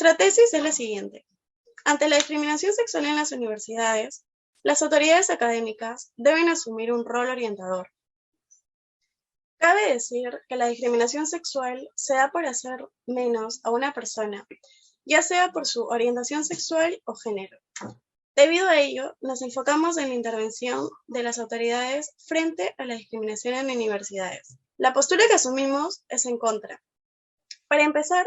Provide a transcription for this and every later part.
Nuestra tesis es la siguiente. Ante la discriminación sexual en las universidades, las autoridades académicas deben asumir un rol orientador. Cabe decir que la discriminación sexual se da por hacer menos a una persona, ya sea por su orientación sexual o género. Debido a ello, nos enfocamos en la intervención de las autoridades frente a la discriminación en universidades. La postura que asumimos es en contra. Para empezar,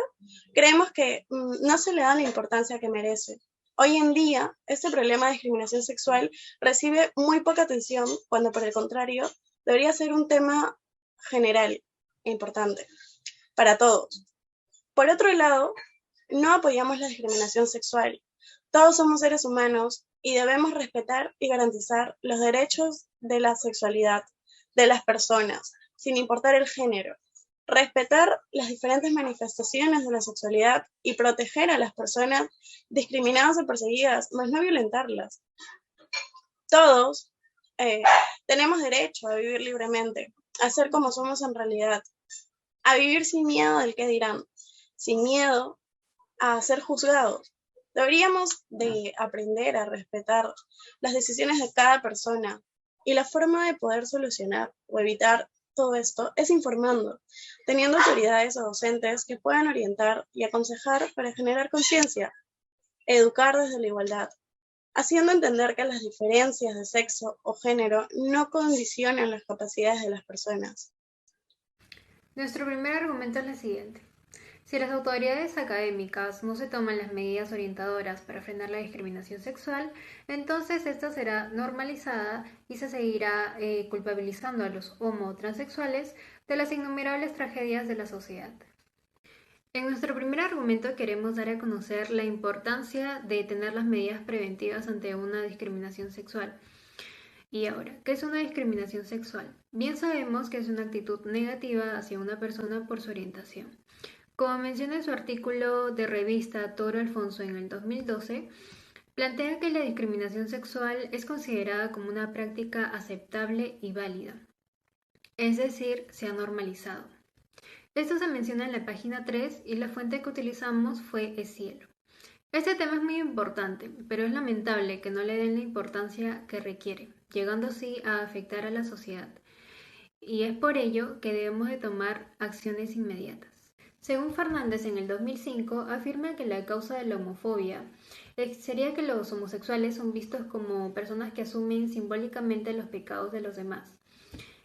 creemos que no se le da la importancia que merece. Hoy en día, este problema de discriminación sexual recibe muy poca atención, cuando por el contrario, debería ser un tema general e importante para todos. Por otro lado, no apoyamos la discriminación sexual. Todos somos seres humanos y debemos respetar y garantizar los derechos de la sexualidad de las personas, sin importar el género. Respetar las diferentes manifestaciones de la sexualidad y proteger a las personas discriminadas o perseguidas, más no violentarlas. Todos tenemos derecho a vivir libremente, a ser como somos en realidad, a vivir sin miedo del qué dirán, sin miedo a ser juzgados. Deberíamos de aprender a respetar las decisiones de cada persona, y la forma de poder solucionar o evitar todo esto es informando, teniendo autoridades o docentes que puedan orientar y aconsejar para generar conciencia, educar desde la igualdad, haciendo entender que las diferencias de sexo o género no condicionan las capacidades de las personas. Nuestro primer argumento es el siguiente. Si las autoridades académicas no se toman las medidas orientadoras para frenar la discriminación sexual, entonces esta será normalizada y se seguirá culpabilizando a los homo o transexuales de las innumerables tragedias de la sociedad. En nuestro primer argumento queremos dar a conocer la importancia de tener las medidas preventivas ante una discriminación sexual. Y ahora, ¿qué es una discriminación sexual? Bien sabemos que es una actitud negativa hacia una persona por su orientación. Como menciona en su artículo de revista Toro Alfonso en el 2012, plantea que la discriminación sexual es considerada como una práctica aceptable y válida, es decir, se ha normalizado. Esto se menciona en la página 3 y la fuente que utilizamos fue Cielo. Este tema es muy importante, pero es lamentable que no le den la importancia que requiere, llegando así a afectar a la sociedad. Y es por ello que debemos de tomar acciones inmediatas. Según Fernández en el 2005, afirma que la causa de la homofobia sería que los homosexuales son vistos como personas que asumen simbólicamente los pecados de los demás.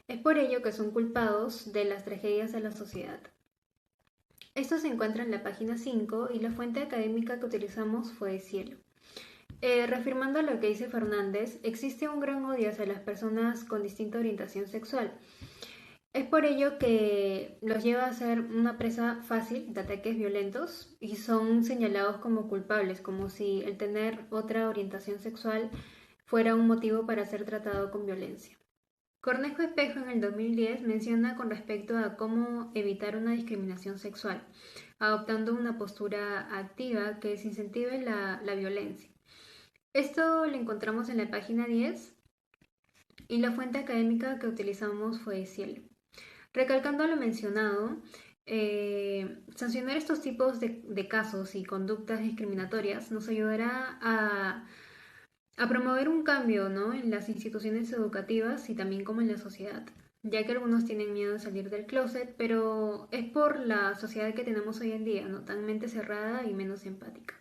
Es por ello que son culpados de las tragedias de la sociedad. Esto se encuentra en la página 5 y la fuente académica que utilizamos fue Cielo. Reafirmando lo que dice Fernández, existe un gran odio hacia las personas con distinta orientación sexual. Es por ello que los lleva a ser una presa fácil de ataques violentos y son señalados como culpables, como si el tener otra orientación sexual fuera un motivo para ser tratado con violencia. Cornejo Espejo en el 2010 menciona con respecto a cómo evitar una discriminación sexual, adoptando una postura activa que desincentive la violencia. Esto lo encontramos en la página 10 y la fuente académica que utilizamos fue Cielo. Recalcando lo mencionado, sancionar estos tipos de casos y conductas discriminatorias nos ayudará a promover un cambio, ¿no?, en las instituciones educativas y también como en la sociedad, ya que algunos tienen miedo de salir del closet, pero es por la sociedad que tenemos hoy en día, ¿no?, tan mente cerrada y menos empática.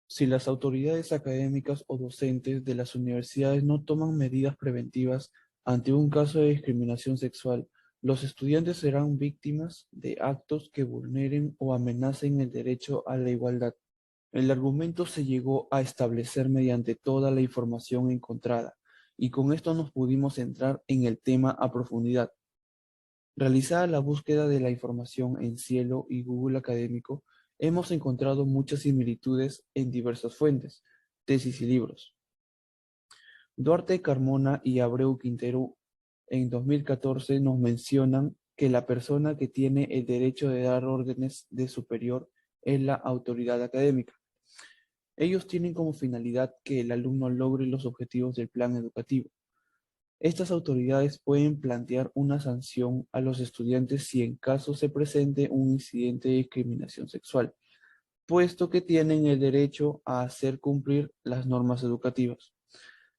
Si las autoridades académicas o docentes de las universidades no toman medidas preventivas ante un caso de discriminación sexual, los estudiantes serán víctimas de actos que vulneren o amenacen el derecho a la igualdad. El argumento se llegó a establecer mediante toda la información encontrada, y con esto nos pudimos centrar en el tema a profundidad. Realizada la búsqueda de la información en Cielo y Google Académico, hemos encontrado muchas similitudes en diversas fuentes, tesis y libros. Duarte Carmona y Abreu Quintero en 2014 nos mencionan que la persona que tiene el derecho de dar órdenes de superior es la autoridad académica. Ellos tienen como finalidad que el alumno logre los objetivos del plan educativo. Estas autoridades pueden plantear una sanción a los estudiantes si en caso se presente un incidente de discriminación sexual, puesto que tienen el derecho a hacer cumplir las normas educativas.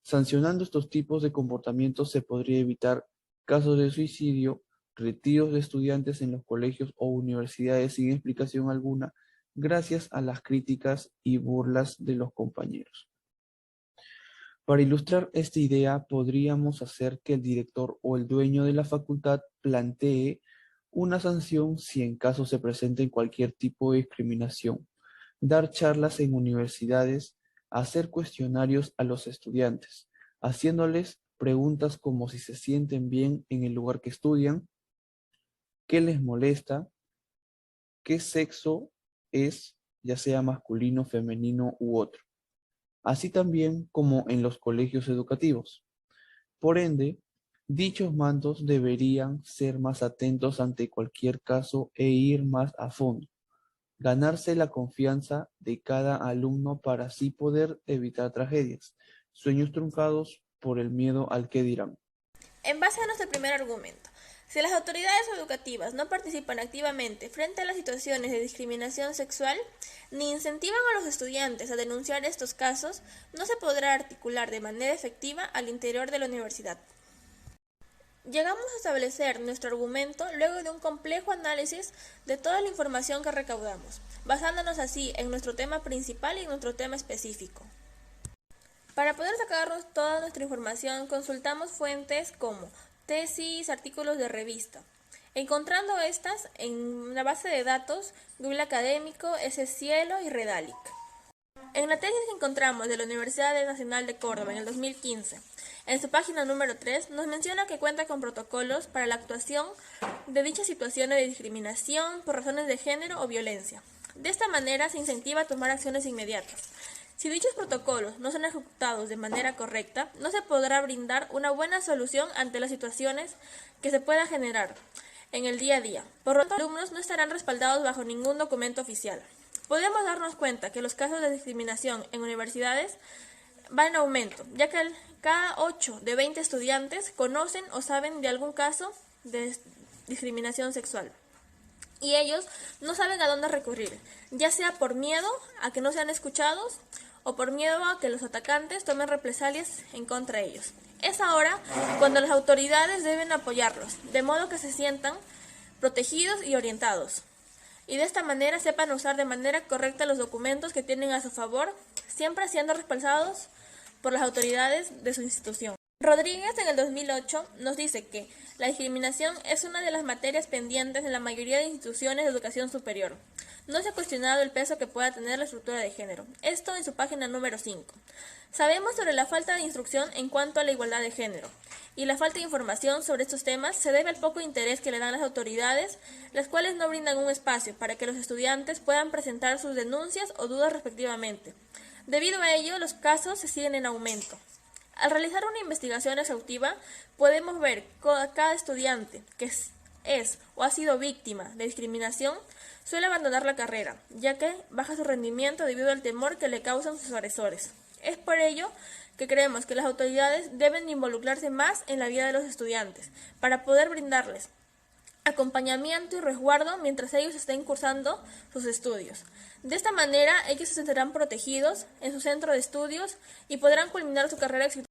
Sancionando estos tipos de comportamientos se podría evitar casos de suicidio, retiros de estudiantes en los colegios o universidades sin explicación alguna, gracias a las críticas y burlas de los compañeros. Para ilustrar esta idea, podríamos hacer que el director o el dueño de la facultad plantee una sanción si en caso se presente cualquier tipo de discriminación, dar charlas en universidades, hacer cuestionarios a los estudiantes, haciéndoles preguntas como si se sienten bien en el lugar que estudian, qué les molesta, qué sexo es, ya sea masculino, femenino u otro, así también como en los colegios educativos. Por ende, dichos mandos deberían ser más atentos ante cualquier caso e ir más a fondo, ganarse la confianza de cada alumno para así poder evitar tragedias, sueños truncados por el miedo al que dirán. En base a nuestro primer argumento, si las autoridades educativas no participan activamente frente a las situaciones de discriminación sexual, ni incentivan a los estudiantes a denunciar estos casos, no se podrá articular de manera efectiva al interior de la universidad. Llegamos a establecer nuestro argumento luego de un complejo análisis de toda la información que recaudamos, basándonos así en nuestro tema principal y en nuestro tema específico. Para poder sacarnos toda nuestra información, consultamos fuentes como tesis, artículos de revista, encontrando estas en la base de datos Google Académico, Cielo y Redalic. En la tesis que encontramos de la Universidad Nacional de Córdoba en el 2015, en su página número 3, nos menciona que cuenta con protocolos para la actuación de dichas situaciones de discriminación por razones de género o violencia. De esta manera se incentiva a tomar acciones inmediatas. Si dichos protocolos no son ejecutados de manera correcta, no se podrá brindar una buena solución ante las situaciones que se puedan generar en el día a día. Por lo tanto, los alumnos no estarán respaldados bajo ningún documento oficial. Podemos darnos cuenta que los casos de discriminación en universidades van en aumento, ya que cada 8 de 20 estudiantes conocen o saben de algún caso de discriminación sexual. Y ellos no saben a dónde recurrir, ya sea por miedo a que no sean escuchados o por miedo a que los atacantes tomen represalias en contra de ellos. Es ahora cuando las autoridades deben apoyarlos, de modo que se sientan protegidos y orientados, y de esta manera sepan usar de manera correcta los documentos que tienen a su favor, siempre siendo respaldados por las autoridades de su institución. Rodríguez en el 2008 nos dice que la discriminación es una de las materias pendientes en la mayoría de instituciones de educación superior. No se ha cuestionado el peso que pueda tener la estructura de género. Esto en su página número 5. Sabemos sobre la falta de instrucción en cuanto a la igualdad de género, y la falta de información sobre estos temas se debe al poco interés que le dan las autoridades, las cuales no brindan un espacio para que los estudiantes puedan presentar sus denuncias o dudas respectivamente. Debido a ello, los casos se siguen en aumento. Al realizar una investigación exhaustiva, podemos ver que cada estudiante que es o ha sido víctima de discriminación suele abandonar la carrera, ya que baja su rendimiento debido al temor que le causan sus agresores. Es por ello que creemos que las autoridades deben involucrarse más en la vida de los estudiantes, para poder brindarles acompañamiento y resguardo mientras ellos estén cursando sus estudios. De esta manera, ellos se sentirán protegidos en su centro de estudios y podrán culminar su carrera exitosa.